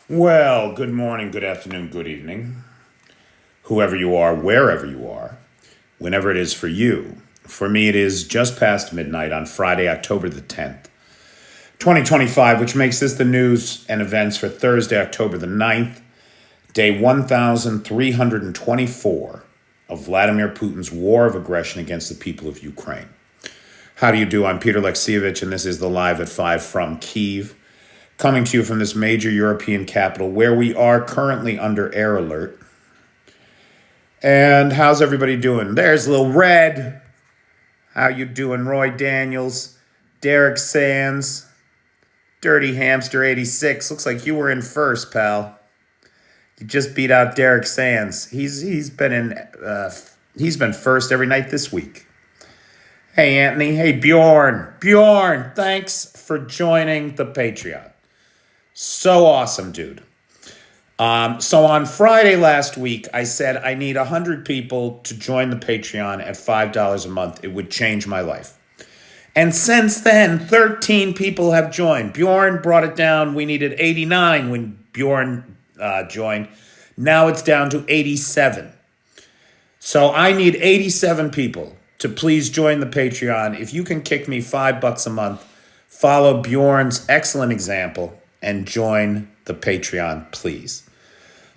Well, good morning, good afternoon, good evening, whoever you are, wherever you are, whenever it is for you. For me, it is just past midnight on Friday, October the 10th, 2025, which makes this the news and events for Thursday, October the 9th, day 1324 of Vladimir Putin's war of aggression against the people of Ukraine. How do you do? I'm Peter Alexievich, and this is the Live at 5 from Kyiv, coming to you from this major European capital where we are currently under air alert. And how's everybody doing? There's Lil Red. How you doing? Roy Daniels, Derek Sands, Dirty Hamster 86. Looks like you were in first, pal. You just beat out Derek Sands. He's been first every night this week. Hey Anthony. Hey Bjorn. Bjorn, thanks for joining the Patreon. So awesome, dude. So on Friday last week, I said I need 100 people to join the Patreon at $5 a month. It would change my life. And since then, 13 people have joined. Bjorn brought it down. We needed 89 when Bjorn joined. Now it's down to 87. So I need 87 people to please join the Patreon. If you can kick me $5 a month, follow Bjorn's excellent example and join the Patreon, please.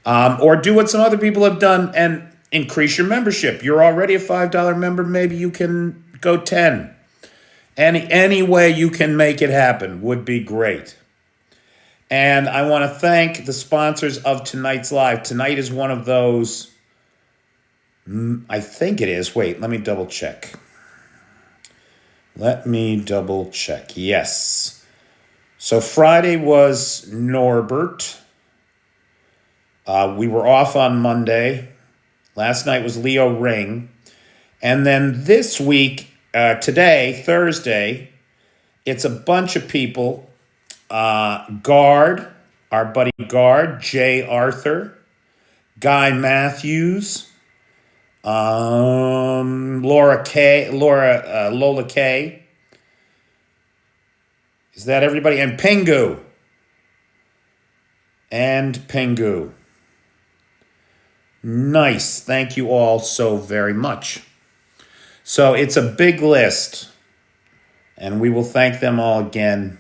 Or do what some other people have done and increase your membership. You're already a $5 member. Maybe you can go 10. Any way you can make it happen would be great. And I want to thank the sponsors of tonight's live. Tonight is one of those, I think it is. Wait, let me double check. Yes. So Friday was Norbert. We were off on Monday. Last night was Leo Ring. And then this week, today, Thursday, it's a bunch of people. Guard, our buddy Guard, Jay Arthur, Guy Matthews, Lola K. Is that everybody? And Pingu. Nice. Thank you all so very much. So it's a big list. And we will thank them all again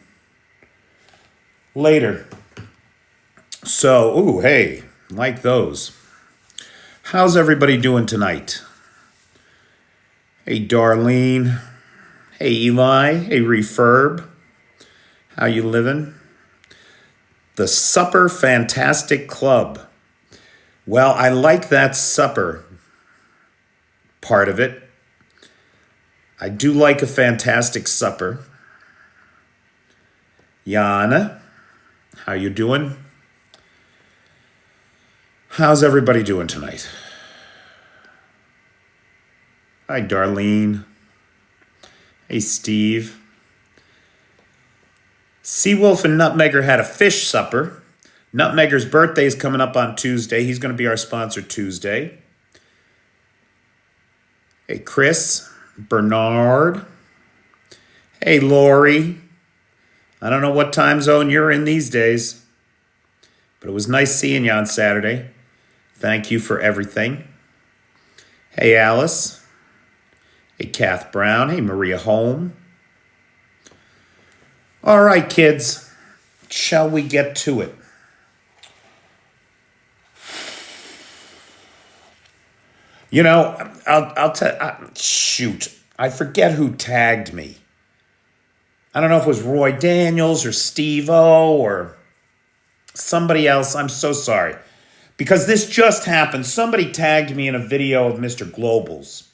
later. So, hey, like those. How's everybody doing tonight? Hey, Darlene. Hey, Eli. Hey, Refurb. How you living? The Supper Fantastic Club. Well, I like that supper part of it. I do like a fantastic supper. Yana, how you doing? How's everybody doing tonight? Hi, Darlene. Hey, Steve. Seawolf and Nutmegger had a fish supper. Nutmegger's birthday is coming up on Tuesday. He's going to be our sponsor Tuesday. Hey, Chris. Bernard. Hey, Lori. I don't know what time zone you're in these days, but it was nice seeing you on Saturday. Thank you for everything. Hey, Alice. Hey, Kath Brown. Hey, Maria Holm. All right, kids. Shall we get to it? You know, I'll tell. Shoot, I forget who tagged me. I don't know if it was Roy Daniels or Steve-O or somebody else. I'm so sorry. Because this just happened. Somebody tagged me in a video of Mr. Global's.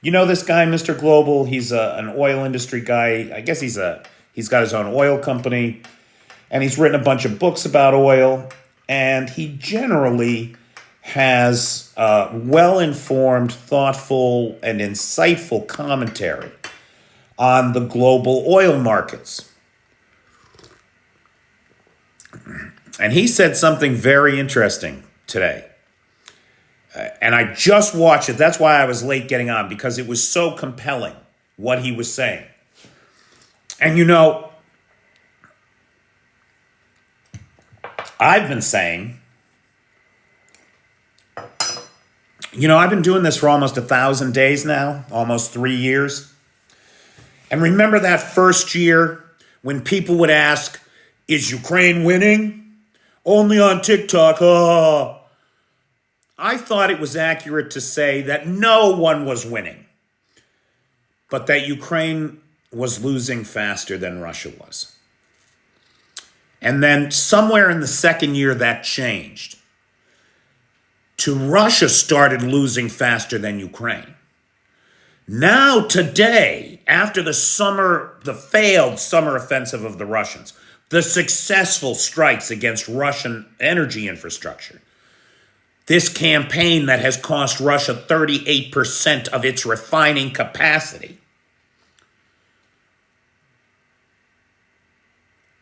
You know this guy, Mr. Global? He's an oil industry guy. I guess he's got his own oil company. And he's written a bunch of books about oil. And he generally has well-informed, thoughtful, and insightful commentary on the global oil markets. And he said something very interesting today. And I just watched it. That's why I was late getting on, because it was so compelling what he was saying. And you know, I've been saying, I've been doing this for almost 1,000 days now, almost 3 years. And remember that first year when people would ask, is Ukraine winning? Only on TikTok, oh. I thought it was accurate to say that no one was winning, but that Ukraine was losing faster than Russia was. And then somewhere in the second year that changed to Russia started losing faster than Ukraine. Now today, after the failed summer offensive of the Russians, the successful strikes against Russian energy infrastructure, this campaign that has cost Russia 38% of its refining capacity,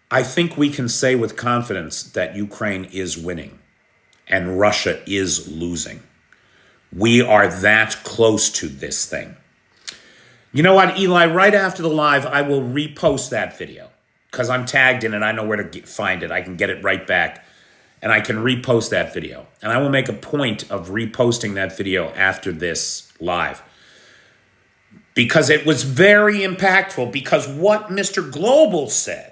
I think we can say with confidence that Ukraine is winning and Russia is losing. We are that close to this thing. You know what, Eli? Right after the live, I will repost that video because I'm tagged in it. I know where to find it. I can get it right back and I can repost that video. And I will make a point of reposting that video after this live because it was very impactful, because what Mr. Global said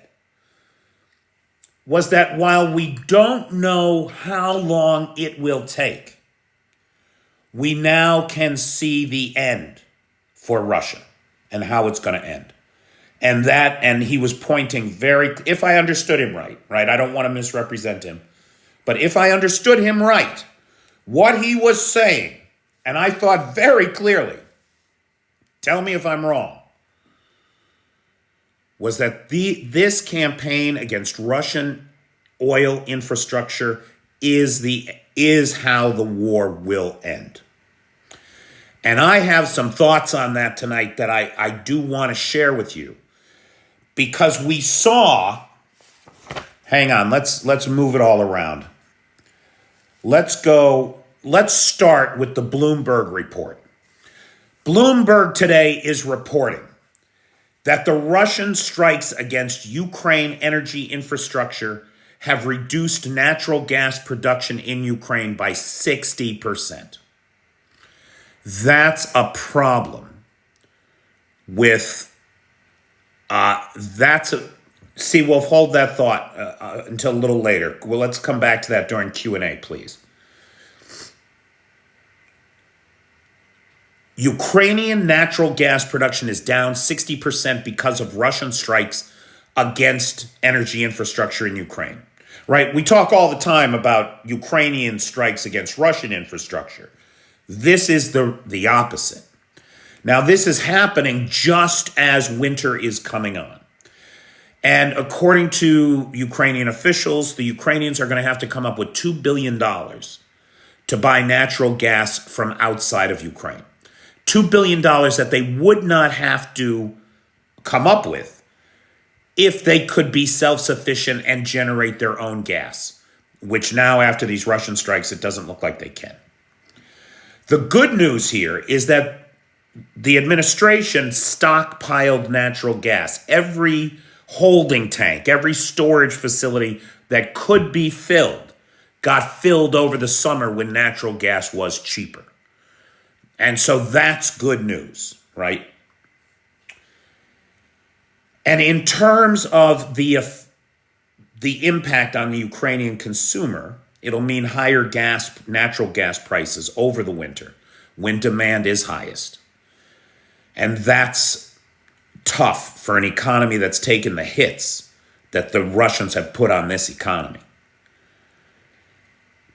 was that while we don't know how long it will take, we now can see the end for Russia and how it's going to end. And he was pointing if I understood him right, I don't want to misrepresent him, but if I understood him right, what he was saying, and I thought very clearly, tell me if I'm wrong, was that this campaign against Russian oil infrastructure is how the war will end. And I have some thoughts on that tonight that I do want to share with you, because we saw, hang on, let's move it all around. Let's start with the Bloomberg report. Bloomberg today is reporting that the Russian strikes against Ukraine energy infrastructure have reduced natural gas production in Ukraine by 60%. That's a problem with, we'll hold that thought until a little later. Well, let's come back to that during Q&A, please. Ukrainian natural gas production is down 60% because of Russian strikes against energy infrastructure in Ukraine, right? We talk all the time about Ukrainian strikes against Russian infrastructure. This is the opposite. Now, this is happening just as winter is coming on. And according to Ukrainian officials, the Ukrainians are going to have to come up with $2 billion to buy natural gas from outside of Ukraine. $2 billion that they would not have to come up with if they could be self-sufficient and generate their own gas, which now, after these Russian strikes, it doesn't look like they can. The good news here is that the administration stockpiled natural gas. Every holding tank, every storage facility that could be filled got filled over the summer when natural gas was cheaper. And so that's good news, right? And in terms of the impact on the Ukrainian consumer, it'll mean higher natural gas prices over the winter when demand is highest. And that's tough for an economy that's taken the hits that the Russians have put on this economy.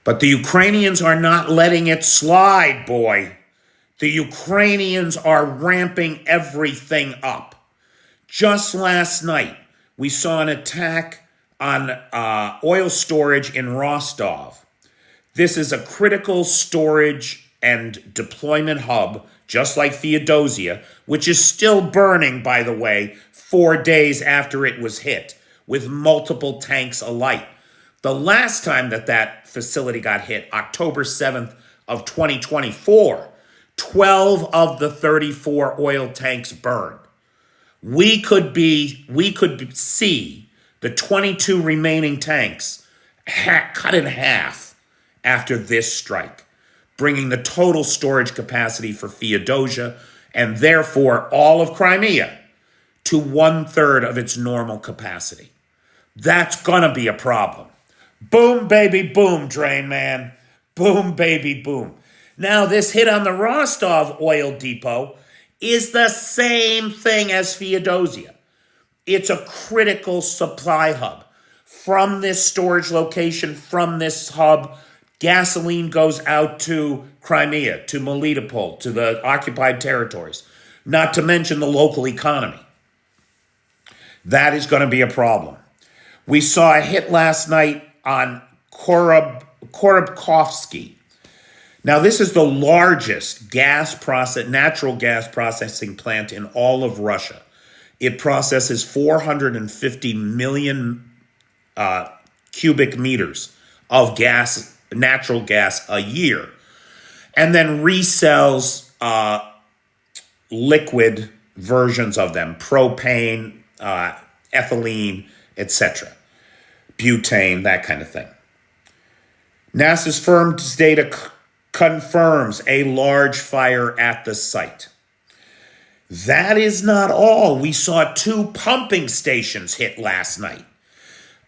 But the Ukrainians are not letting it slide, boy. The Ukrainians are ramping everything up. Just last night, we saw an attack on oil storage in Rostov. This is a critical storage and deployment hub, just like Theodosia, which is still burning, by the way, 4 days after it was hit, with multiple tanks alight. The last time that facility got hit, October 7th of 2024, 12 of the 34 oil tanks burned. We could see the 22 remaining tanks cut in half after this strike, bringing the total storage capacity for Feodosia and therefore all of Crimea to 1/3 of its normal capacity. That's gonna be a problem. Boom, baby, boom, Drain Man. Boom, baby, boom. Now, this hit on the Rostov oil depot is the same thing as Feodosia. It's a critical supply hub. From this storage location, from this hub, gasoline goes out to Crimea, to Melitopol, to the occupied territories, not to mention the local economy. That is going to be a problem. We saw a hit last night on Korobkovsky. Now, this is the largest natural gas processing plant in all of Russia. It processes 450 million cubic meters of natural gas a year, and then resells liquid versions of them, propane, ethylene, etc., butane, that kind of thing. NASA's firm's data confirms a large fire at the site. That is not all. We saw 2 pumping stations hit last night.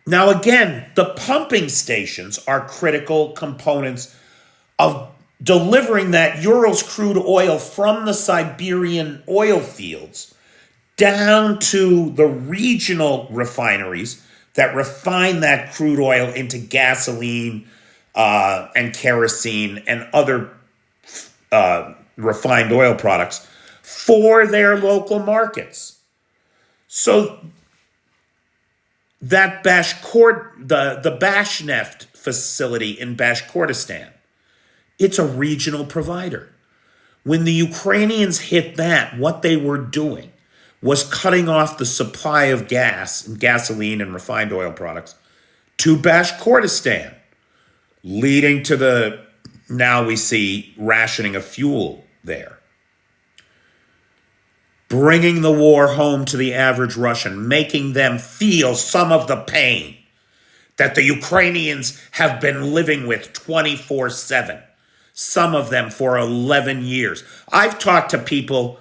Now, again, the pumping stations are critical components of delivering that Urals crude oil from the Siberian oil fields down to the regional refineries that refine that crude oil into gasoline and kerosene and other refined oil products for their local markets. So that the Bashneft facility in Bashkortostan, it's a regional provider. When the Ukrainians hit that, what they were doing was cutting off the supply of gas and gasoline and refined oil products to Bashkortostan, leading to now we see rationing of fuel there. Bringing the war home to the average Russian, making them feel some of the pain that the Ukrainians have been living with 24/7, some of them for 11 years. I've talked to people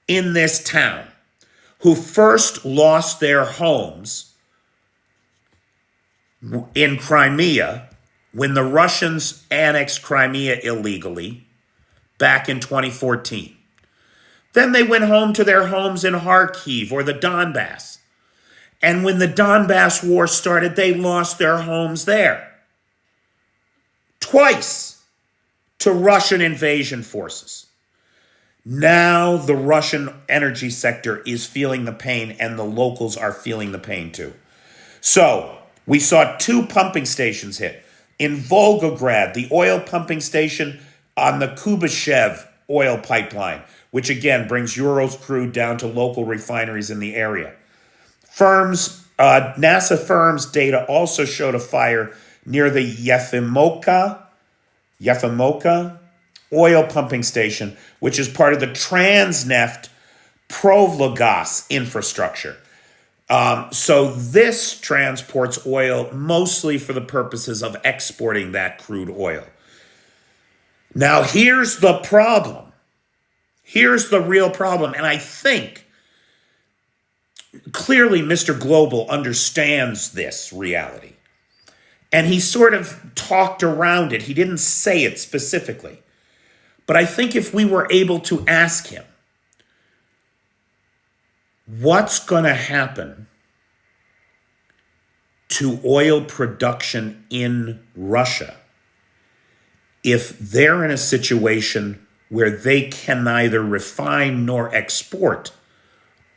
in this town who first lost their homes in Crimea when the Russians annexed Crimea illegally back in 2014. Then they went home to their homes in Kyiv or the Donbass. And when the Donbass war started, they lost their homes there. Twice to Russian invasion forces. Now the Russian energy sector is feeling the pain, and the locals are feeling the pain too. So we saw 2 pumping stations hit. In Volgograd, the oil pumping station on the Kubyshev oil pipeline, which again brings Urals crude down to local refineries in the area. NASA firms' data also showed a fire near the Yefimoka oil pumping station, which is part of the Transneft Provlogas infrastructure. So this transports oil mostly for the purposes of exporting that crude oil. Now, here's the problem. Here's the real problem. And I think clearly Mr. Global understands this reality. And he sort of talked around it. He didn't say it specifically. But I think if we were able to ask him, what's going to happen to oil production in Russia if they're in a situation where they can neither refine nor export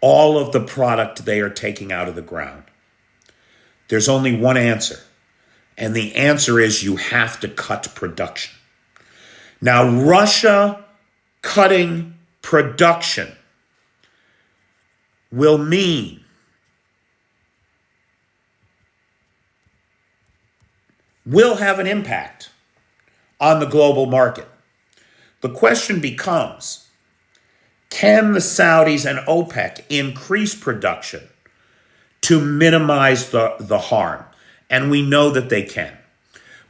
all of the product they are taking out of the ground? There's only one answer, and the answer is you have to cut production. Now, Russia cutting production will mean will have an impact on the global market. The question becomes, can the Saudis and OPEC increase production to minimize the harm? And we know that they can.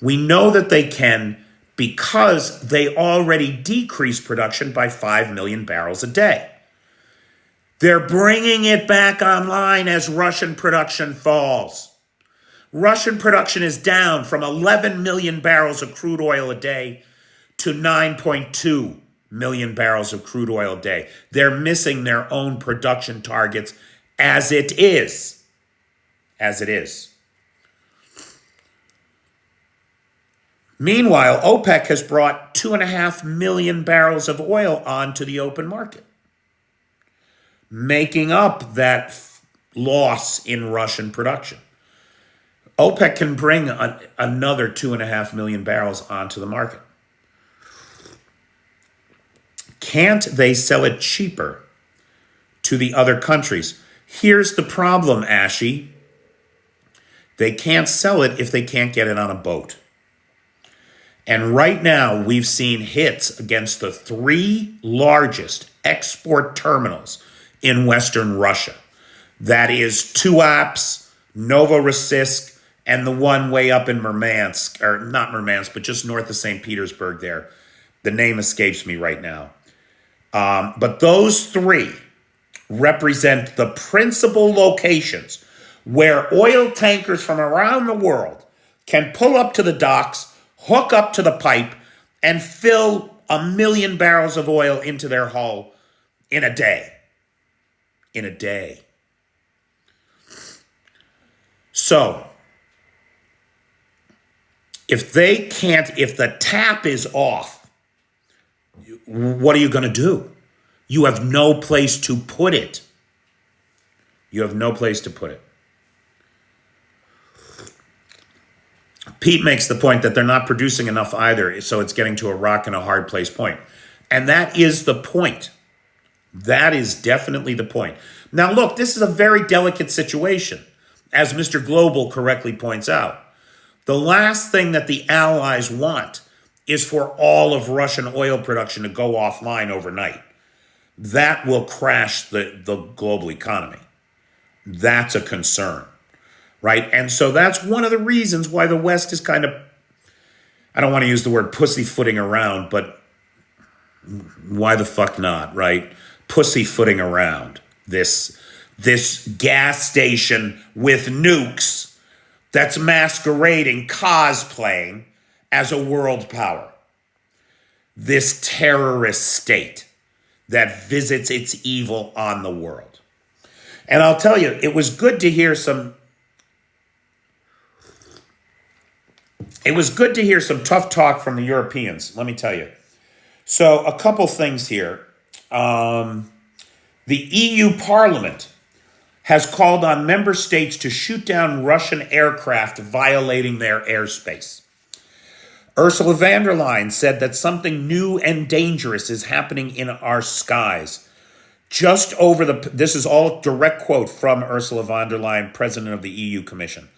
We know that they can because they already decreased production by 5 million barrels a day. They're bringing it back online as Russian production falls. Russian production is down from 11 million barrels of crude oil a day to 9.2 million barrels of crude oil a day. They're missing their own production targets as it is. As it is. Meanwhile, OPEC has brought 2.5 million barrels of oil onto the open market, making up that loss in Russian production. OPEC can bring another 2.5 million barrels onto the market. Can't they sell it cheaper to the other countries? Here's the problem, Ashy. They can't sell it if they can't get it on a boat. And right now, we've seen hits against the 3 largest export terminals in Western Russia. That is Tuapse, Novorossiysk, and the one way up in Murmansk, or not Murmansk, but just north of St. Petersburg there. The name escapes me right now. But those 3 represent the principal locations where oil tankers from around the world can pull up to the docks, hook up to the pipe, and fill 1 million barrels of oil into their hull in a day. In a day. So, if the tap is off, what are you going to do? You have no place to put it. You have no place to put it. Pete makes the point that they're not producing enough either, so it's getting to a rock and a hard place point. And that is the point. That is definitely the point. Now, look, this is a very delicate situation, as Mr. Global correctly points out. The last thing that the Allies want is for all of Russian oil production to go offline overnight. That will crash the global economy. That's a concern, right? And so that's one of the reasons why the West is kind of, I don't want to use the word pussyfooting around, but why the fuck not, right? Pussyfooting around this gas station with nukes that's masquerading, cosplaying as a world power. This terrorist state that visits its evil on the world. And I'll tell you, it was good to hear some tough talk from the Europeans, let me tell you. So a couple things here. The EU Parliament has called on member states to shoot down Russian aircraft violating their airspace. Ursula von der Leyen said that something new and dangerous is happening in our skies. This is all direct quote from Ursula von der Leyen, president of the EU Commission.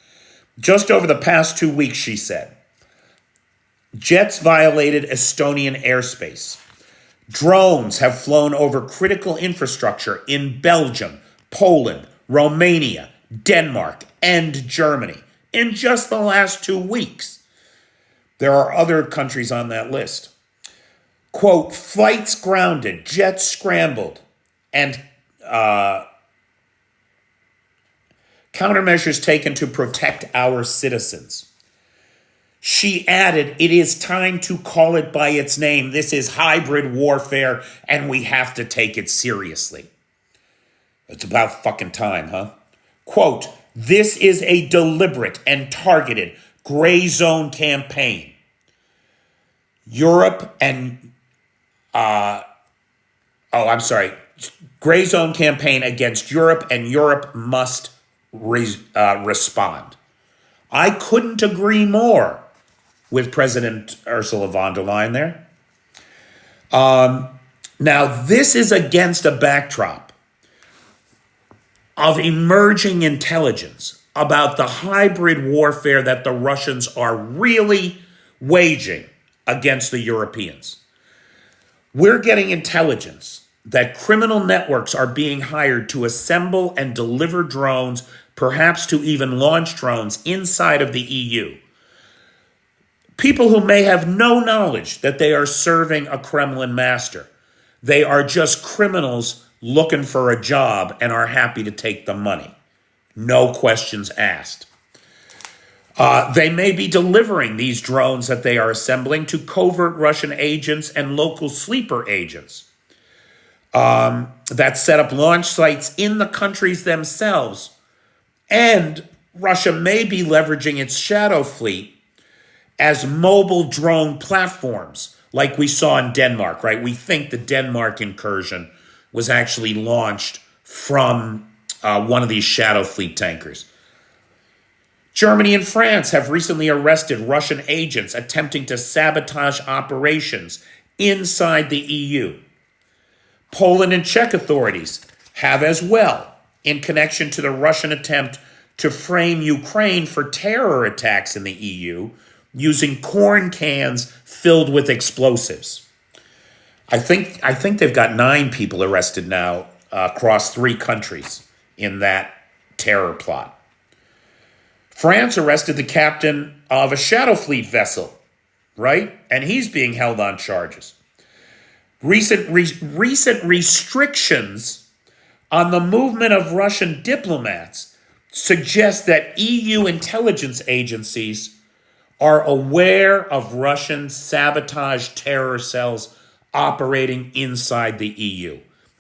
Just over the past 2 weeks, she said, jets violated Estonian airspace. Drones have flown over critical infrastructure in Belgium, Poland, Romania, Denmark, and Germany in just the last 2 weeks. There are other countries on that list. Quote, flights grounded, jets scrambled, and countermeasures taken to protect our citizens. She added, it is time to call it by its name. This is hybrid warfare, and we have to take it seriously. It's about fucking time, huh? Quote, this is a deliberate and targeted gray zone campaign. Gray zone campaign against Europe, and Europe must respond. I couldn't agree more with President Ursula von der Leyen there. Now, this is against a backdrop of emerging intelligence about the hybrid warfare that the Russians are really waging against the Europeans. We're getting intelligence that criminal networks are being hired to assemble and deliver drones, perhaps to even launch drones inside of the EU. People who may have no knowledge that they are serving a Kremlin master. They are just criminals looking for a job and are happy to take the money. No questions asked. They may be delivering these drones that they are assembling to covert Russian agents and local sleeper agents that set up launch sites in the countries themselves. And Russia may be leveraging its shadow fleet as mobile drone platforms, like we saw in Denmark, right? We think the Denmark incursion was actually launched from one of these shadow fleet tankers. Germany and France have recently arrested Russian agents attempting to sabotage operations inside the EU. Poland and Czech authorities have as well, in connection to the Russian attempt to frame Ukraine for terror attacks in the EU using corn cans filled with explosives. I think they've got 9 people arrested now across 3 countries in that terror plot. France arrested the captain of a shadow fleet vessel, right? And he's being held on charges. Recent restrictions on the movement of Russian diplomats suggest that EU intelligence agencies are aware of Russian sabotage terror cells operating inside the EU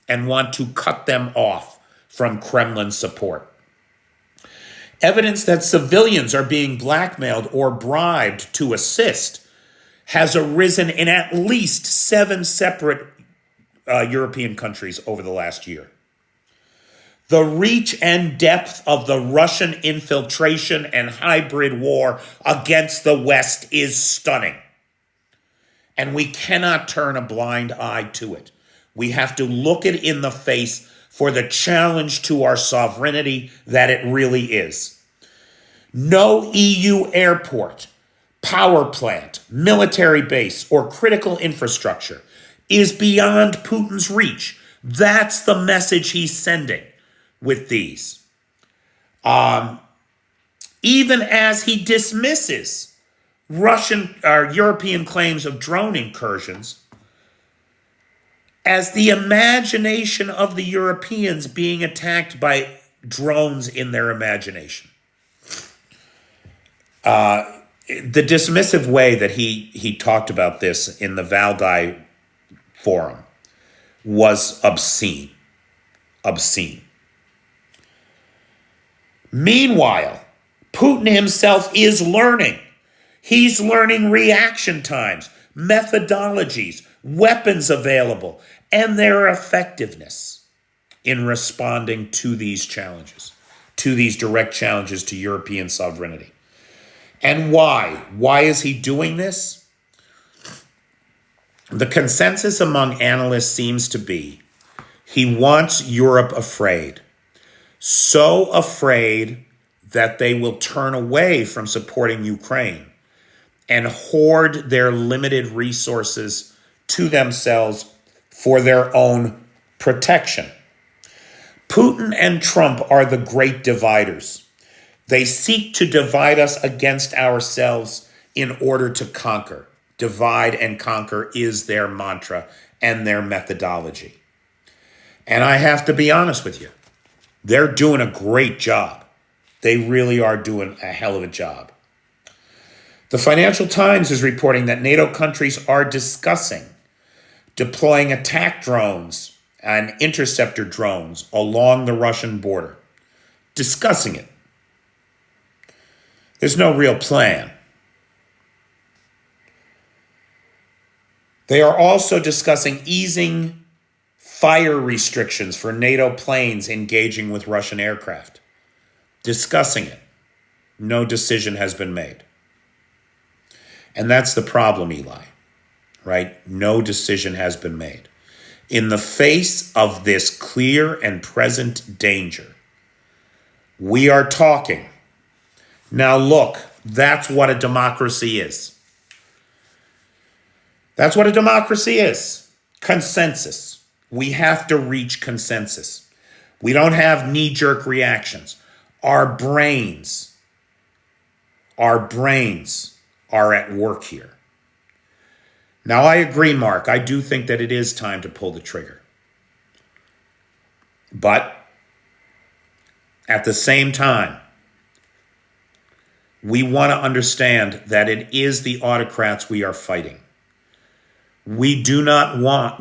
and want to cut them off from Kremlin support. Evidence that civilians are being blackmailed or bribed to assist has arisen in at least 7 separate European countries over the last year. The reach and depth of the Russian infiltration and hybrid war against the West is stunning. And we cannot turn a blind eye to it. We have to look it in the face for the challenge to our sovereignty that it really is. No EU airport, power plant, military base, or critical infrastructure is beyond Putin's reach. That's the message he's sending with these. Even as he dismisses Russian or European claims of drone incursions as the imagination of the Europeans being attacked by drones in their imagination. The dismissive way that he talked about this in the Valdai forum was obscene. Obscene. Meanwhile, Putin himself is learning. He's learning reaction times, methodologies, weapons available, and their effectiveness in responding to these challenges, to these direct challenges to European sovereignty. And why? Why is he doing this? The consensus among analysts seems to be he wants Europe afraid. So afraid that they will turn away from supporting Ukraine and hoard their limited resources to themselves for their own protection. Putin and Trump are the great dividers. They seek to divide us against ourselves in order to conquer. Divide and conquer is their mantra and their methodology. And I have to be honest with you, they're doing a great job. They really are doing a hell of a job. The Financial Times is reporting that NATO countries are discussing deploying attack drones and interceptor drones along the Russian border. Discussing it. There's no real plan. They are also discussing easing fire restrictions for NATO planes engaging with Russian aircraft. Discussing it. No decision has been made. And that's the problem, Eli, right? No decision has been made. In the face of this clear and present danger, we are talking. Now look, that's what a democracy is. That's what a democracy is. Consensus. We have to reach consensus. We don't have knee-jerk reactions. Our brains are at work here. Now, I agree, Mark. I do think that it is time to pull the trigger. But at the same time, we want to understand that it is the autocrats we are fighting. We do not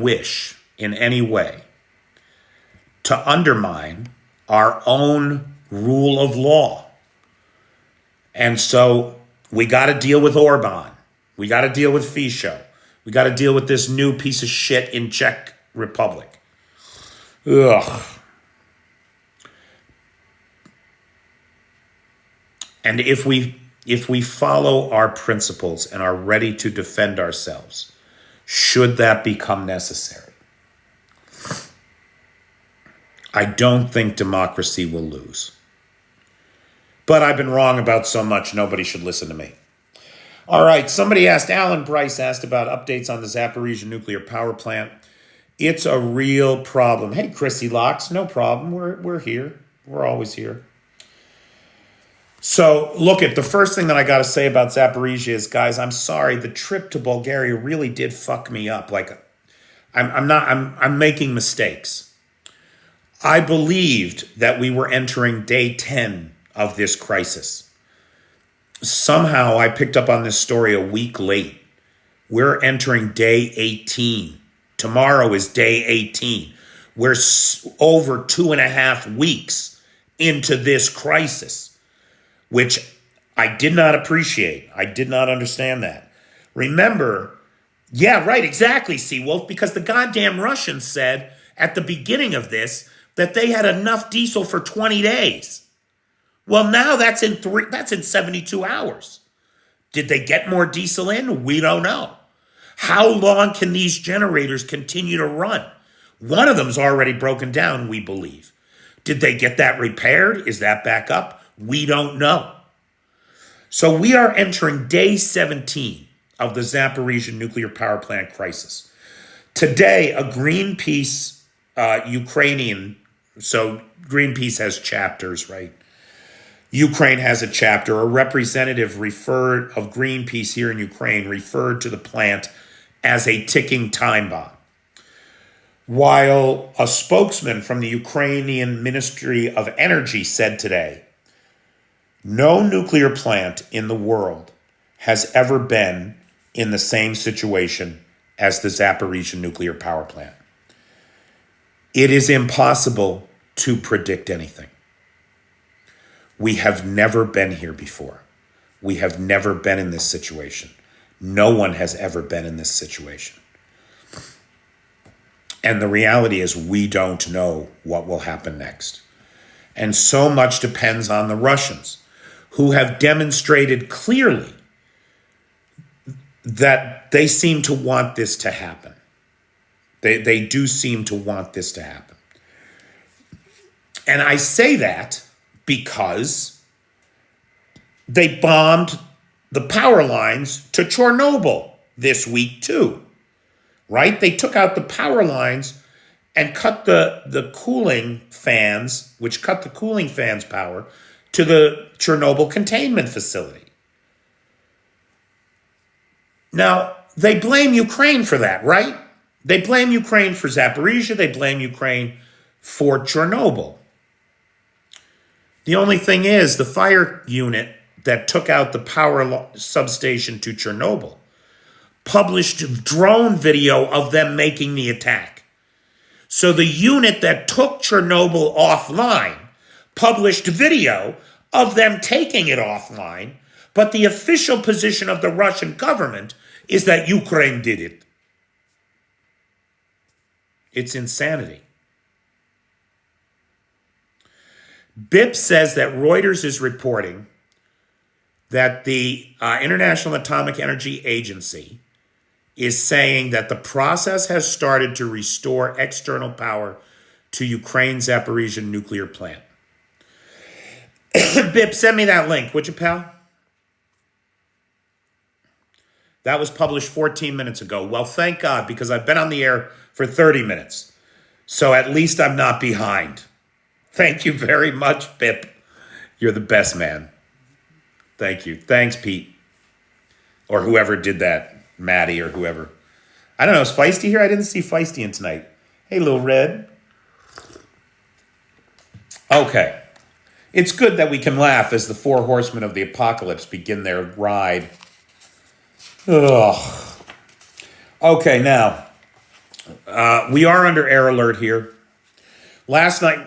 wish in any way to undermine our own rule of law. And so we got to deal with Orban. We got to deal with Fico. We got to deal with this new piece of shit in Czech Republic. Ugh. And if we follow our principles and are ready to defend ourselves, should that become necessary, I don't think democracy will lose. But I've been wrong about so much, nobody should listen to me. All right, somebody asked, Alan Bryce asked about updates on the Zaporizhzhia nuclear power plant. It's a real problem. Hey, Chrissy Locks, no problem. We're here. We're always here. So, look, at the first thing that I got to say about Zaporizhzhia is, guys, I'm sorry. The trip to Bulgaria really did fuck me up. Like, I'm making mistakes. I believed that we were entering day 10 of this crisis. Somehow I picked up on this story a week late. We're entering day 18. Tomorrow is day 18. We're over 2.5 weeks into this crisis, which I did not appreciate. I did not understand that. Remember, yeah, right, exactly, Seawolf, because the goddamn Russians said at the beginning of this that they had enough diesel for 20 days. Well, now that's in 72 hours. Did they get more diesel in? We don't know. How long can these generators continue to run? One of them's already broken down, we believe. Did they get that repaired? Is that back up? We don't know. So we are entering day 17 of the Zaporizhzhia nuclear power plant crisis. Today, a Greenpeace Ukrainian, so Greenpeace has chapters, right? Ukraine has a chapter. A representative of Greenpeace here in Ukraine referred to the plant as a ticking time bomb. While a spokesman from the Ukrainian Ministry of Energy said today, no nuclear plant in the world has ever been in the same situation as the Zaporizhzhia nuclear power plant. It is impossible to predict anything. We have never been here before. We have never been in this situation. No one has ever been in this situation. And the reality is we don't know what will happen next. And so much depends on the Russians, who have demonstrated clearly that they seem to want this to happen. They do seem to want this to happen. And I say that because they bombed the power lines to Chernobyl this week too, right? They took out the power lines and cut the cooling fans, which cut the cooling fans' power to the Chernobyl containment facility. Now, they blame Ukraine for that, right? They blame Ukraine for Zaporizhzhia. They blame Ukraine for Chernobyl. The only thing is, the fire unit that took out the power substation to Chernobyl published drone video of them making the attack. So the unit that took Chernobyl offline published video of them taking it offline, but the official position of the Russian government is that Ukraine did it. It's insanity. BIP says that Reuters is reporting that the International Atomic Energy Agency is saying that the process has started to restore external power to Ukraine's Zaporizhzhia nuclear plant. BIP, send me that link, would you, pal? That was published 14 minutes ago. Well, thank God, because I've been on the air for 30 minutes. So at least I'm not behind. Thank you very much, Pip. You're the best, man. Thank you. Thanks, Pete. or whoever did that, Maddie or whoever. I don't know. Is Feisty here? I didn't see Feisty in tonight. Hey, Little Red. Okay. It's good that we can laugh as the four horsemen of the apocalypse begin their ride. Ugh. Okay, now, we are under air alert here. Last night,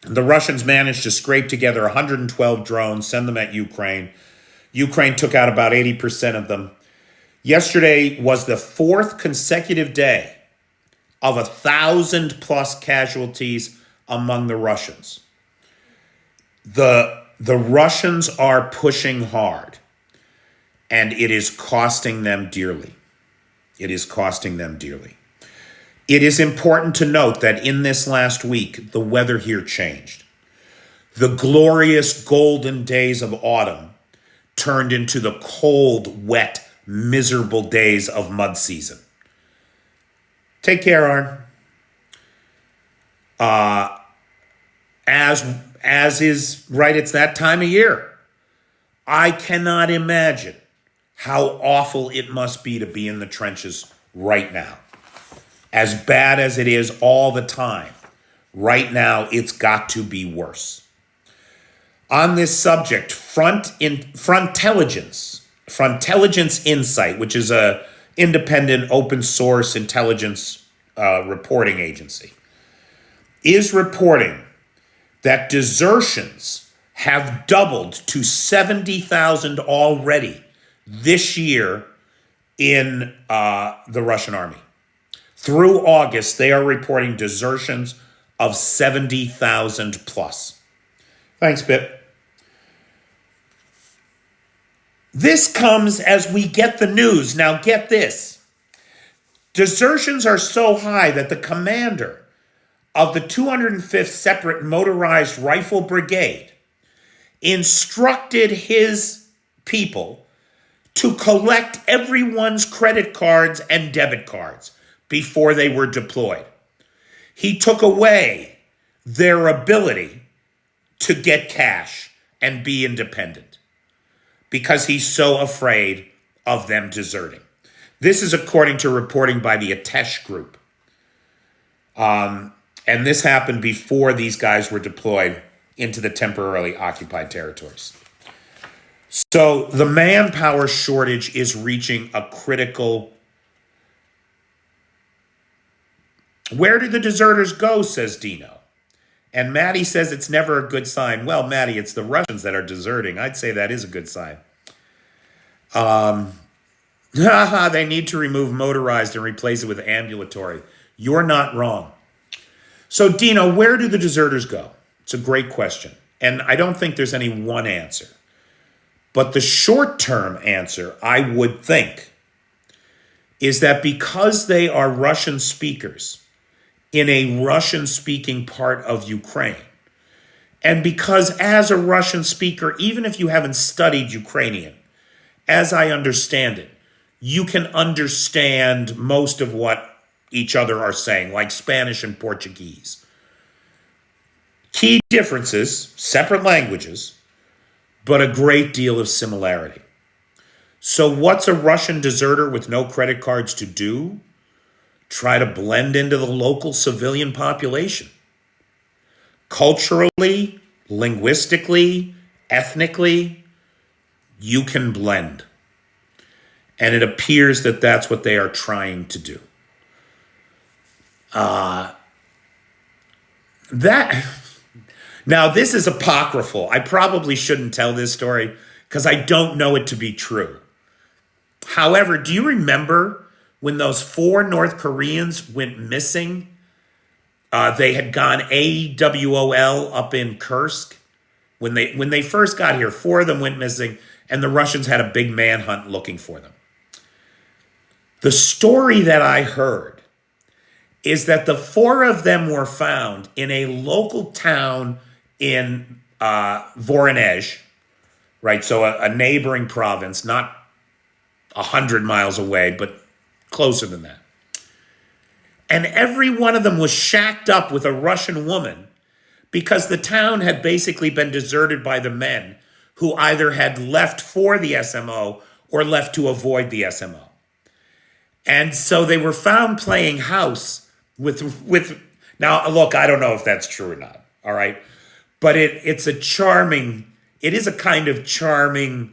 the Russians managed to scrape together 112 drones, send them at Ukraine. Ukraine took out about 80% of them. Yesterday was the fourth consecutive day of 1,000+ casualties among the Russians. The Russians are pushing hard, and it is costing them dearly. It is costing them dearly. It is important to note that in this last week, the weather here changed. The glorious golden days of autumn turned into the cold, wet, miserable days of mud season. Take care, Arn. As is right, it's that time of year. I cannot imagine how awful it must be to be in the trenches right now. As bad as it is all the time, right now it's got to be worse. On this subject, Frontelligence Insight, which is a independent open source intelligence reporting agency, is reporting that desertions have doubled to 70,000 already this year in the Russian army. Through August, they are reporting desertions of 70,000 plus. Thanks, Bip. This comes as we get the news. Now get this. Desertions are so high that the commander of the 205th Separate Motorized Rifle Brigade instructed his people to collect everyone's credit cards and debit cards before they were deployed. He took away their ability to get cash and be independent because he's so afraid of them deserting. This is according to reporting by the Atesh Group. And this happened before these guys were deployed into the temporarily occupied territories. So the manpower shortage is reaching a critical. Where do the deserters go, says Dino. And Maddie says it's never a good sign. Well, Maddie, it's the Russians that are deserting. I'd say that is a good sign. They need to remove motorized and replace it with ambulatory. You're not wrong. So, Dino, where do the deserters go? It's a great question. And I don't think there's any one answer. But the short-term answer, I would think, is that because they are Russian speakers in a Russian-speaking part of Ukraine, and because as a Russian speaker, even if you haven't studied Ukrainian, as I understand it, you can understand most of what each other are saying, like Spanish and Portuguese. Key differences, separate languages, but a great deal of similarity. So what's a Russian deserter with no credit cards to do? Try to blend into the local civilian population. Culturally, linguistically, ethnically, you can blend. And it appears that that's what they are trying to do. Now, this is apocryphal. I probably shouldn't tell this story because I don't know it to be true. However, do you remember when those 4 North Koreans went missing? They had gone AWOL up in Kursk. When they first got here, 4 of them went missing, and the Russians had a big manhunt looking for them. The story that I heard is that the 4 of them were found in a local town in Voronezh, right? So a neighboring province, not 100 miles away, but closer than that. And every one of them was shacked up with a Russian woman because the town had basically been deserted by the men who either had left for the SMO or left to avoid the SMO. And so they were found playing house with now, look, I don't know if that's true or not, all right? But it is a kind of charming,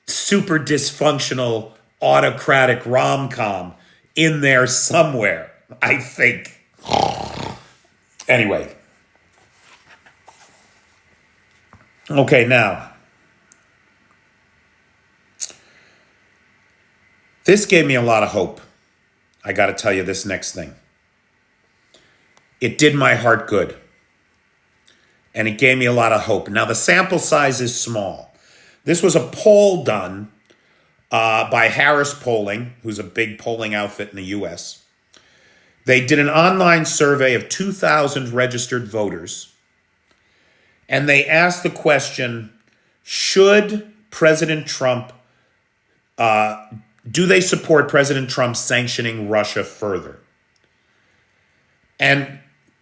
super dysfunctional, autocratic rom-com in there somewhere, I think. Anyway. Okay, now. This gave me a lot of hope. I got to tell you this next thing. It did my heart good. And it gave me a lot of hope. Now, the sample size is small. This was a poll done by Harris Polling, who's a big polling outfit in the U.S. They did an online survey of 2,000 registered voters. And they asked the question, should President Trump, do they support President Trump sanctioning Russia further? And,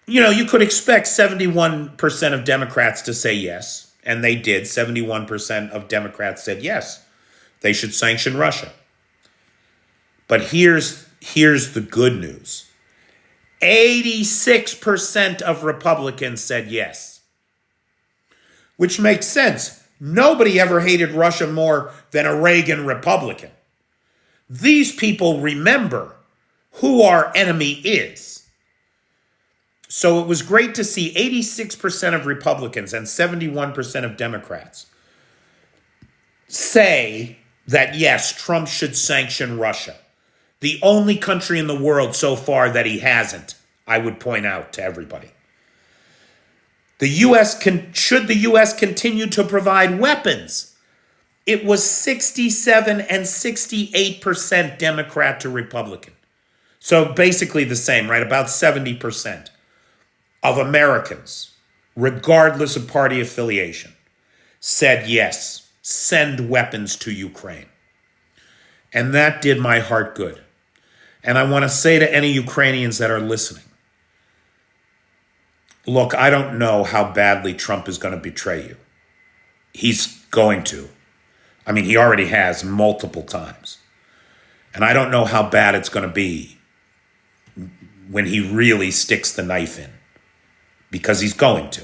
you know, you could expect 71% of Democrats to say yes. And they did. 71% of Democrats said yes, they should sanction Russia. But here's the good news. 86% of Republicans said yes. Which makes sense. Nobody ever hated Russia more than a Reagan Republican. These people remember who our enemy is. So it was great to see 86% of Republicans and 71% of Democrats say that, yes, Trump should sanction Russia. The only country in the world so far that he hasn't, I would point out to everybody. Should the U.S. continue to provide weapons? It was 67 and 68% Democrat to Republican. So basically the same, right? About 70% of Americans, regardless of party affiliation, said yes, send weapons to Ukraine. And that did my heart good. And I want to say to any Ukrainians that are listening, look, I don't know how badly Trump is going to betray you. He's going to. I mean, he already has multiple times. And I don't know how bad it's going to be when he really sticks the knife in, because he's going to.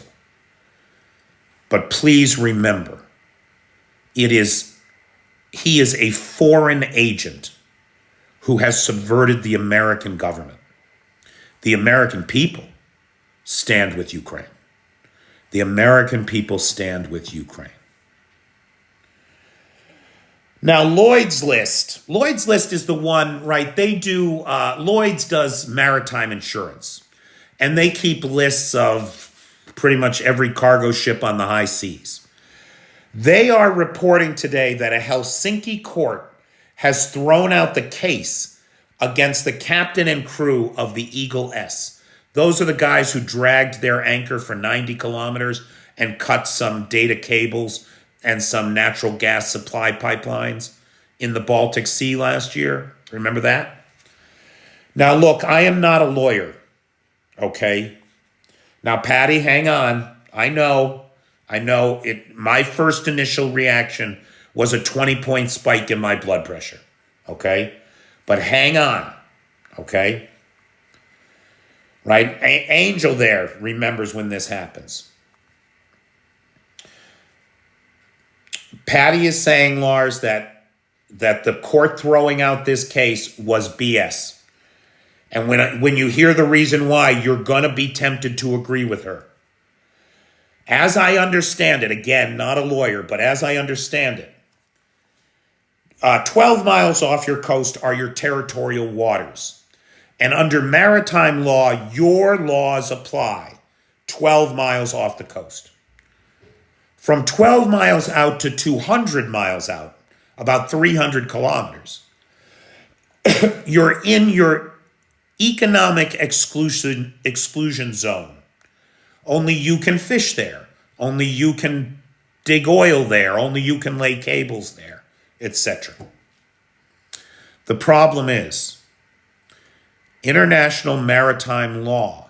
But please remember, he is a foreign agent who has subverted the American government. The American people stand with Ukraine. The American people stand with Ukraine. Now, Lloyd's List. Lloyd's List is the one, right? Lloyd's does maritime insurance. And they keep lists of pretty much every cargo ship on the high seas. They are reporting today that a Helsinki court has thrown out the case against the captain and crew of the Eagle S. Those are the guys who dragged their anchor for 90 kilometers and cut some data cables and some natural gas supply pipelines in the Baltic Sea last year. Remember that? Now, look, I am not a lawyer, okay? Now, Patty, hang on. I know it. My first initial reaction was a 20-point spike in my blood pressure, okay? But hang on, okay? Right? Angel there remembers when this happens. Patty is saying, Lars, that the court throwing out this case was BS. And when you hear the reason why, you're going to be tempted to agree with her. As I understand it, again, not a lawyer, but as I understand it, 12 miles off your coast are your territorial waters. And under maritime law, your laws apply 12 miles off the coast. From 12 miles out to 200 miles out, about 300 kilometers, you're in your economic exclusion zone. Only you can fish there. Only you can dig oil there. Only you can lay cables there, etc. The problem is, international maritime law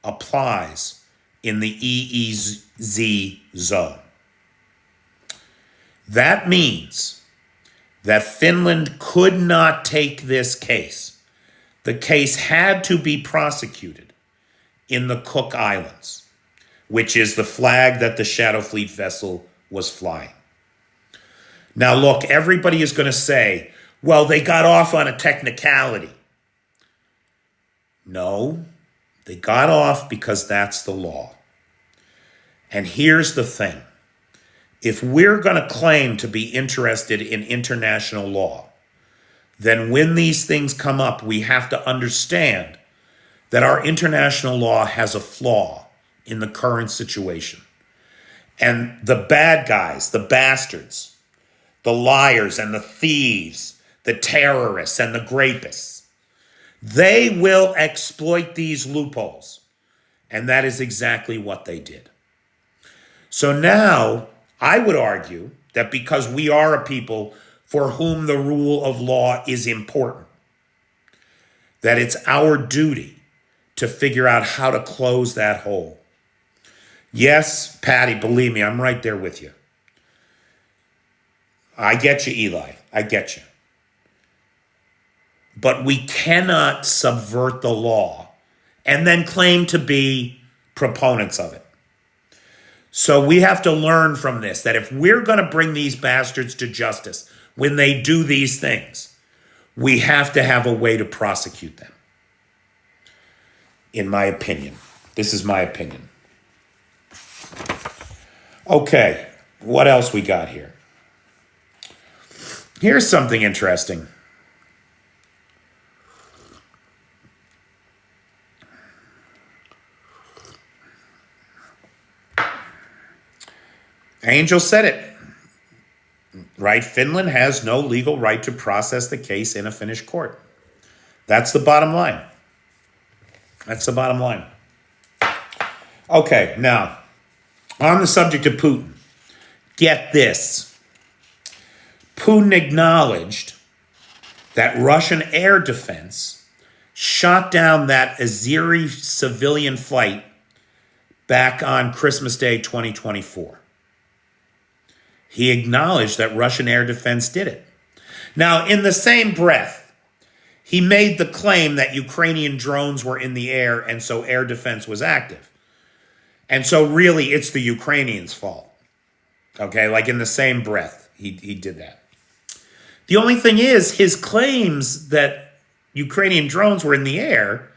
applies in the EEZ zone. That means that Finland could not take this case. The case had to be prosecuted in the Cook Islands, which is the flag that the Shadow Fleet vessel was flying. Now, look, everybody is going to say, well, they got off on a technicality. No, they got off because that's the law. And here's the thing. If we're going to claim to be interested in international law, then when these things come up, we have to understand that our international law has a flaw in the current situation. And the bad guys, the bastards, the liars and the thieves, the terrorists and the grapists, they will exploit these loopholes. And that is exactly what they did. So now I would argue that because we are a people for whom the rule of law is important, that it's our duty to figure out how to close that hole. Yes, Patty, believe me, I'm right there with you. I get you, Eli. I get you. But we cannot subvert the law and then claim to be proponents of it. So we have to learn from this, that if we're going to bring these bastards to justice when they do these things, we have to have a way to prosecute them. In my opinion. This is my opinion. Okay, what else we got here? Here's something interesting. Angel said it, right? Finland has no legal right to process the case in a Finnish court. That's the bottom line. That's the bottom line. Okay, now, on the subject of Putin, get this. Putin acknowledged that Russian air defense shot down that Azeri civilian flight back on Christmas Day 2024. He acknowledged that Russian air defense did it. Now, in the same breath, he made the claim that Ukrainian drones were in the air and so air defense was active. And so really it's the Ukrainians' fault. Okay, like in the same breath, he did that. The only thing is, his claims that Ukrainian drones were in the air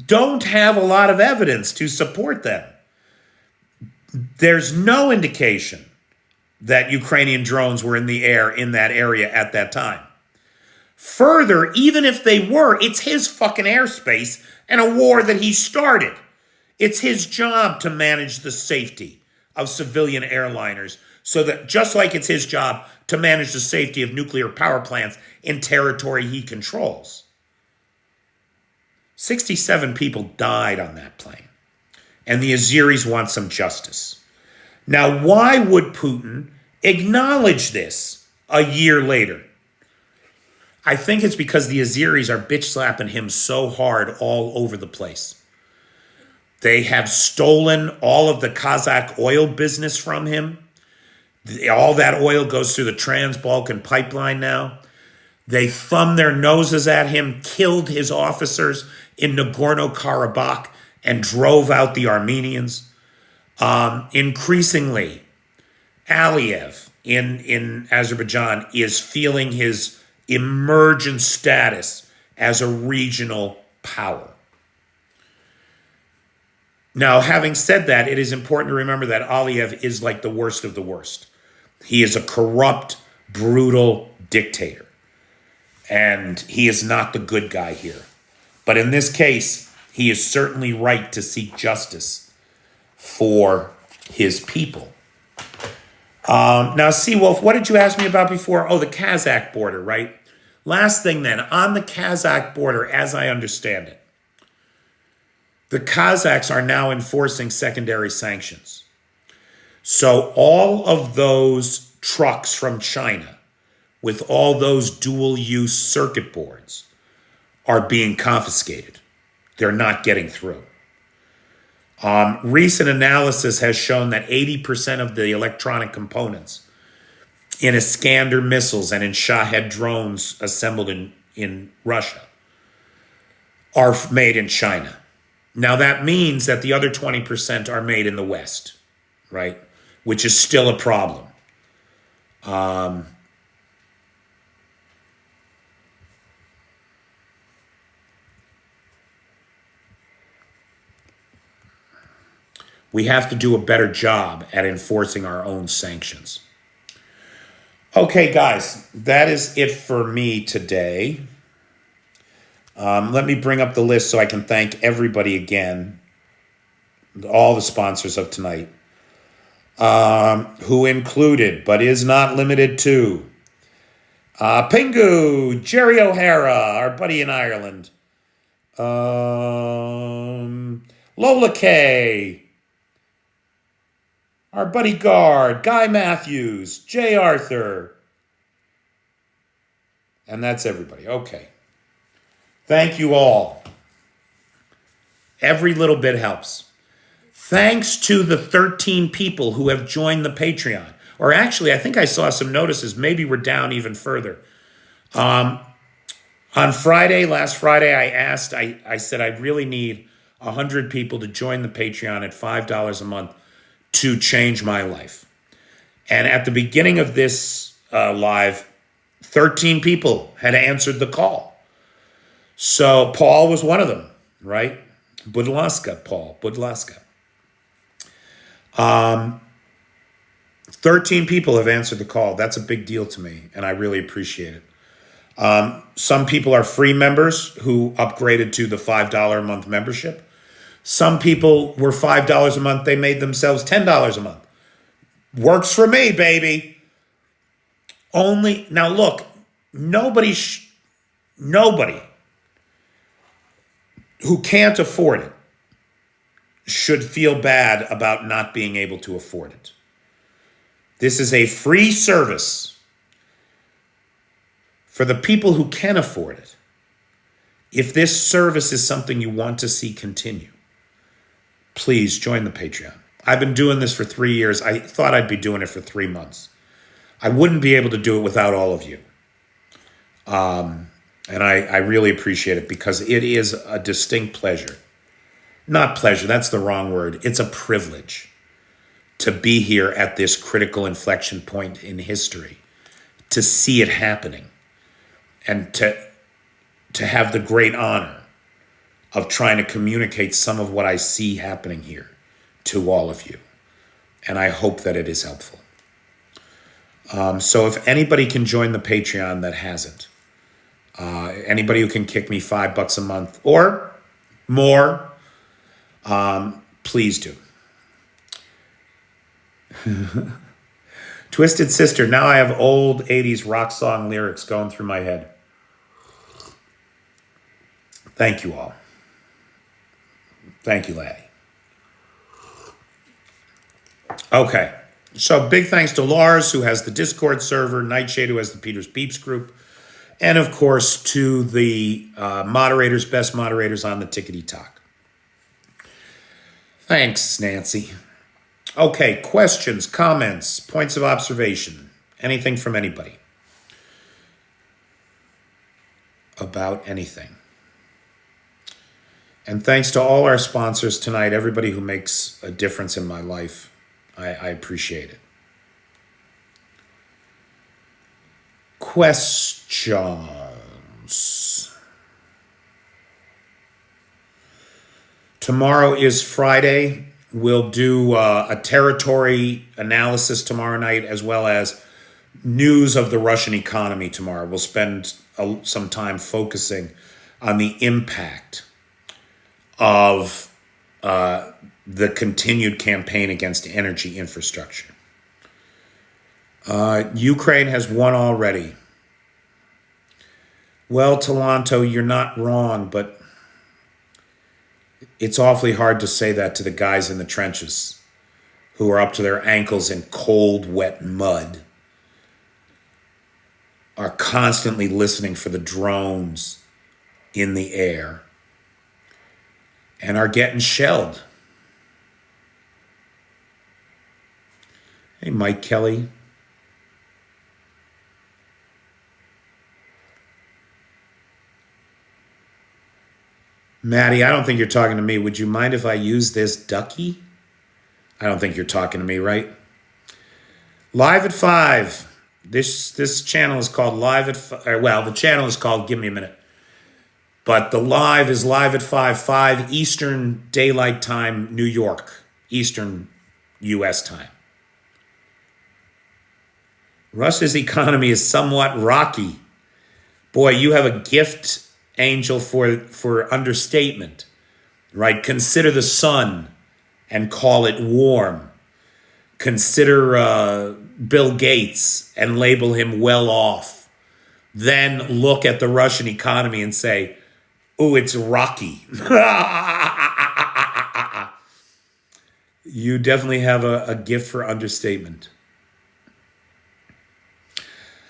don't have a lot of evidence to support them. There's no indication that Ukrainian drones were in the air in that area at that time. Further, even if they were, it's his fucking airspace and a war that he started. It's his job to manage the safety of civilian airliners, so that just like it's his job to manage the safety of nuclear power plants in territory he controls. 67 people died on that plane, and the Azeris want some justice. Now, why would Putin acknowledge this a year later? I think it's because the Azeris are bitch slapping him so hard all over the place. They have stolen all of the Kazakh oil business from him. All that oil goes through the Trans-Balkan pipeline now. They thumbed their noses at him, killed his officers in Nagorno-Karabakh, and drove out the Armenians. Increasingly, Aliyev in Azerbaijan is feeling his emergent status as a regional power. Now, having said that, it is important to remember that Aliyev is like the worst of the worst. He is a corrupt, brutal dictator. And he is not the good guy here. But in this case, he is certainly right to seek justice for his people. Now, Seawolf, what did you ask me about before? Oh, the Kazakh border, right? Last thing then, on the Kazakh border, as I understand it, the Kazakhs are now enforcing secondary sanctions. So all of those trucks from China with all those dual-use circuit boards are being confiscated. They're not getting through. Recent analysis has shown that 80% of the electronic components in Iskander missiles and in Shahed drones assembled in Russia are made in China. Now that means that the other 20% are made in the West, right? Which is still a problem. We have to do a better job at enforcing our own sanctions. Okay, guys, that is it for me today. Let me bring up the list so I can thank everybody again, all the sponsors of tonight, who included, but is not limited to, Pingu, Jerry O'Hara, our buddy in Ireland, Lola Kay, our buddy Guard, Guy Matthews, Jay Arthur, and that's everybody. Okay. Thank you all. Every little bit helps. Thanks to the 13 people who have joined the Patreon. Or actually, I think I saw some notices. Maybe we're down even further. On Friday, last Friday, I said I really need 100 people to join the Patreon at $5 a month to change my life. And at the beginning of this live, 13 people had answered the call. So Paul was one of them, right? Budlaska, Paul, Budlaska. 13 people have answered the call. That's a big deal to me, and I really appreciate it. Some people are free members who upgraded to the $5 a month membership. Some people were $5 a month. They made themselves $10 a month. Works for me, baby. Now look, nobody who can't afford it should feel bad about not being able to afford it. This is a free service for the people who can afford it. If this service is something you want to see continue, please join the Patreon. I've been doing this for 3 years. I thought I'd be doing it for 3 months. I wouldn't be able to do it without all of you. And I really appreciate it because it is a distinct pleasure. Not pleasure, that's the wrong word. It's a privilege to be here at this critical inflection point in history, to see it happening, and to have the great honor of trying to communicate some of what I see happening here to all of you. And I hope that it is helpful. So if anybody can join the Patreon that hasn't, anybody who can kick me $5 a month or more, please do. Twisted Sister, now I have old 80s rock song lyrics going through my head. Thank you all. Thank you, Laddie. Okay, so big thanks to Lars, who has the Discord server, Nightshade, who has the Peter's Peeps group, and of course to the moderators, best moderators on the Tickety Talk. Thanks, Nancy. Okay, questions, comments, points of observation, anything from anybody about anything. And thanks to all our sponsors tonight, everybody who makes a difference in my life. I appreciate it. Questions. Tomorrow is Friday. We'll do a territory analysis tomorrow night, as well as news of the Russian economy tomorrow. We'll spend some time focusing on the impact of the continued campaign against energy infrastructure. Ukraine has won already. Well, Talanto, you're not wrong, but it's awfully hard to say that to the guys in the trenches who are up to their ankles in cold, wet mud, are constantly listening for the drones in the air, and are getting shelled. Hey, Mike Kelly. Maddie, I don't think you're talking to me. Would you mind if I use this ducky? I don't think you're talking to me, right? Live at 5. This channel is called Live at 5. Well, the channel is called Give Me a Minute. But the live is live at 5 Eastern Daylight Time, New York, Eastern U.S. time. Russia's economy is somewhat rocky. Boy, you have a gift, Angel, for understatement, right? Consider the sun and call it warm. Consider Bill Gates and label him well off. Then look at the Russian economy and say, "Ooh, it's rocky." You definitely have a gift for understatement.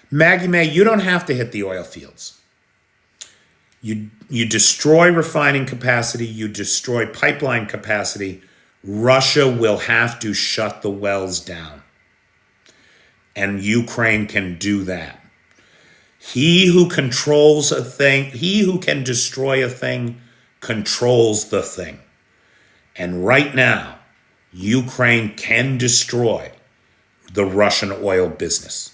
Maggie May, you don't have to hit the oil fields. You destroy refining capacity, you destroy pipeline capacity, Russia will have to shut the wells down. And Ukraine can do that. He who controls a thing, he who can destroy a thing, controls the thing. And right now, Ukraine can destroy the Russian oil business.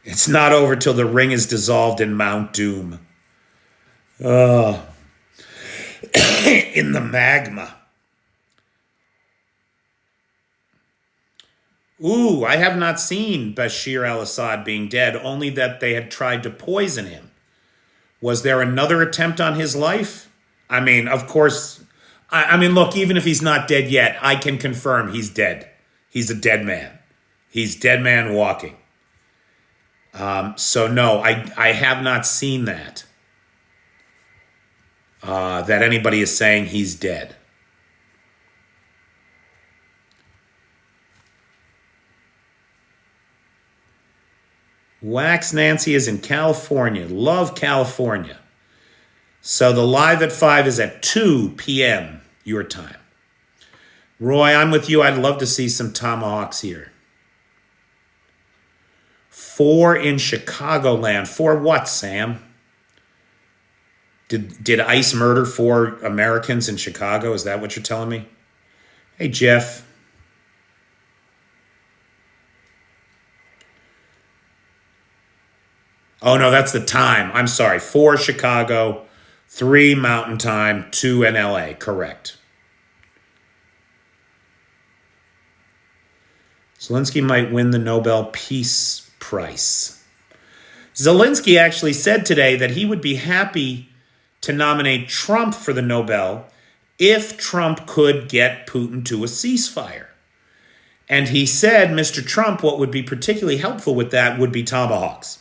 It's not over till the ring is dissolved in Mount Doom. In the magma. Ooh, I have not seen Bashir al-Assad being dead, only that they had tried to poison him. Was there another attempt on his life? I mean, of course, I mean, look, even if he's not dead yet, I can confirm he's dead. He's a dead man. He's dead man walking. So no, I have not seen that. That anybody is saying he's dead. Wax Nancy is in California. Love California. So the live at 5 is at 2 p.m. your time. Roy, I'm with you. I'd love to see some tomahawks here. 4 in Chicagoland. For what, Sam? Did ICE murder 4 Americans in Chicago? Is that what you're telling me? Hey, Jeff. Oh, no, that's the time. I'm sorry. 4 Chicago, 3 Mountain Time, 2 in LA. Correct. Zelensky might win the Nobel Peace Prize. Zelensky actually said today that he would be happy to nominate Trump for the Nobel if Trump could get Putin to a ceasefire. And he said, Mr. Trump, what would be particularly helpful with that would be tomahawks.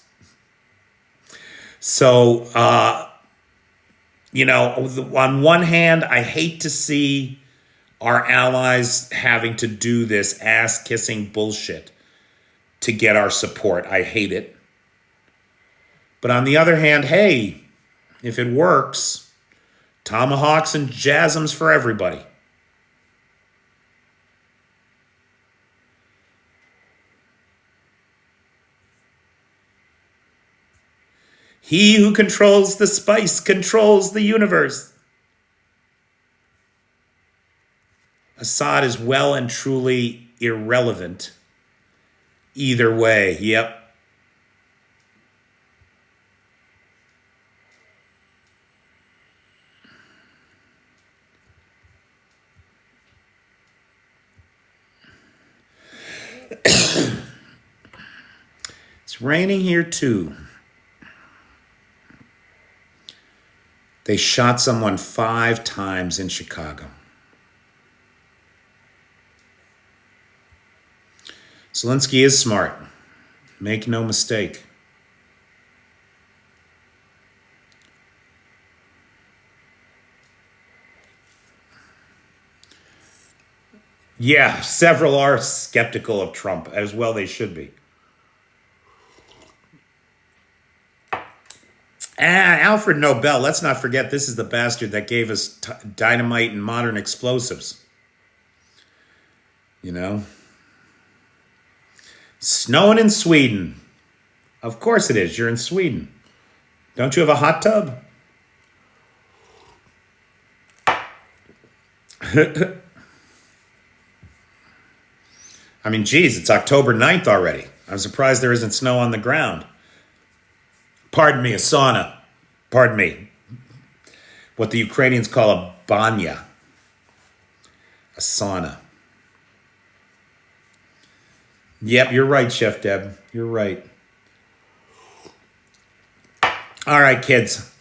So, on one hand, I hate to see our allies having to do this ass-kissing bullshit to get our support. I hate it. But on the other hand, hey, if it works, tomahawks and jasms for everybody. He who controls the spice controls the universe. Assad is well and truly irrelevant. Either way, yep. It's raining here too. They shot someone 5 times in Chicago. Zelensky is smart. Make no mistake. Yeah, several are skeptical of Trump, as well they should be. Alfred Nobel, let's not forget this is the bastard that gave us dynamite and modern explosives. You know? Snowing in Sweden. Of course it is. You're in Sweden. Don't you have a hot tub? I mean, geez, it's October 9th already. I'm surprised there isn't snow on the ground. Pardon me, a sauna. Pardon me. What the Ukrainians call a banya. A sauna. Yep, you're right, Chef Deb. You're right. All right, kids.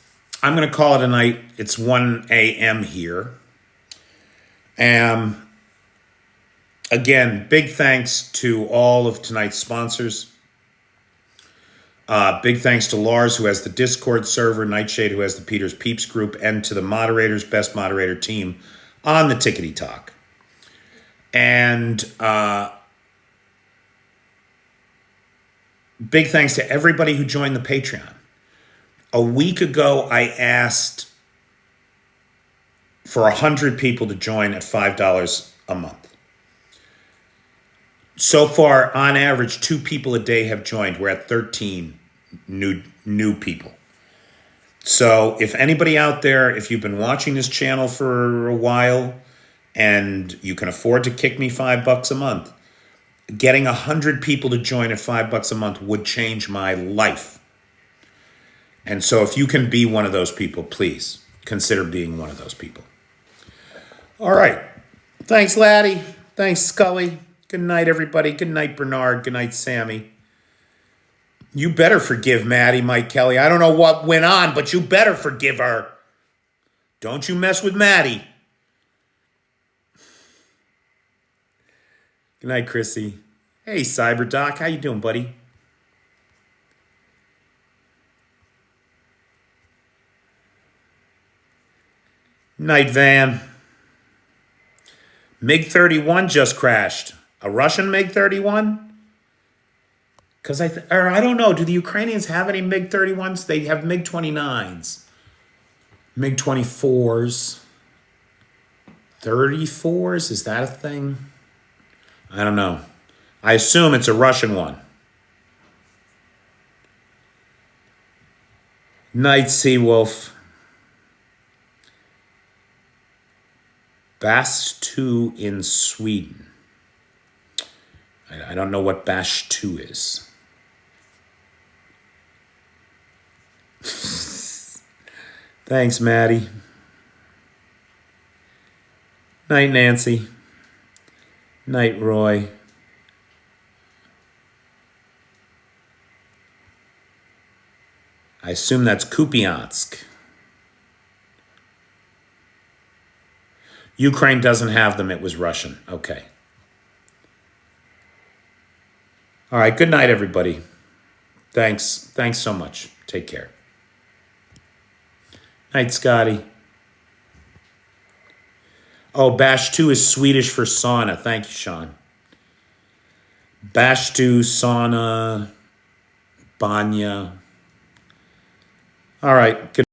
I'm going to call it a night. It's 1 a.m. here. Again, big thanks to all of tonight's sponsors. Big thanks to Lars, who has the Discord server, Nightshade, who has the Peter's Peeps group, and to the moderators, best moderator team on the Tickety Talk. And big thanks to everybody who joined the Patreon. A week ago, I asked for 100 people to join at $5 a month. So far, on average, 2 people a day have joined. We're at 13 new people. So if anybody out there, if you've been watching this channel for a while and you can afford to kick me $5 a month, getting 100 people to join at $5 a month would change my life. And so if you can be one of those people, please consider being one of those people. All right. Thanks, Laddie. Thanks, Scully. Good night, everybody. Good night, Bernard. Good night, Sammy. You better forgive Maddie, Mike Kelly. I don't know what went on, but you better forgive her. Don't you mess with Maddie. Good night, Chrissy. Hey, CyberDoc. How you doing, buddy? Night, Van. MiG-31 just crashed. A Russian MiG-31? Because I don't know. Do the Ukrainians have any MiG-31s? They have MiG-29s. MiG-24s. 34s? Is that a thing? I don't know. I assume it's a Russian one. Night, Seawolf. Bass 2 in Sweden. I don't know what Bash 2 is. Thanks, Maddie. Night, Nancy. Night, Roy. I assume that's Kupiansk. Ukraine doesn't have them. It was Russian. Okay. All right. Good night, everybody. Thanks. Thanks so much. Take care. Night, Scotty. Oh, Bash 2 is Swedish for sauna. Thank you, Sean. Bash 2, sauna, banya. All right. Good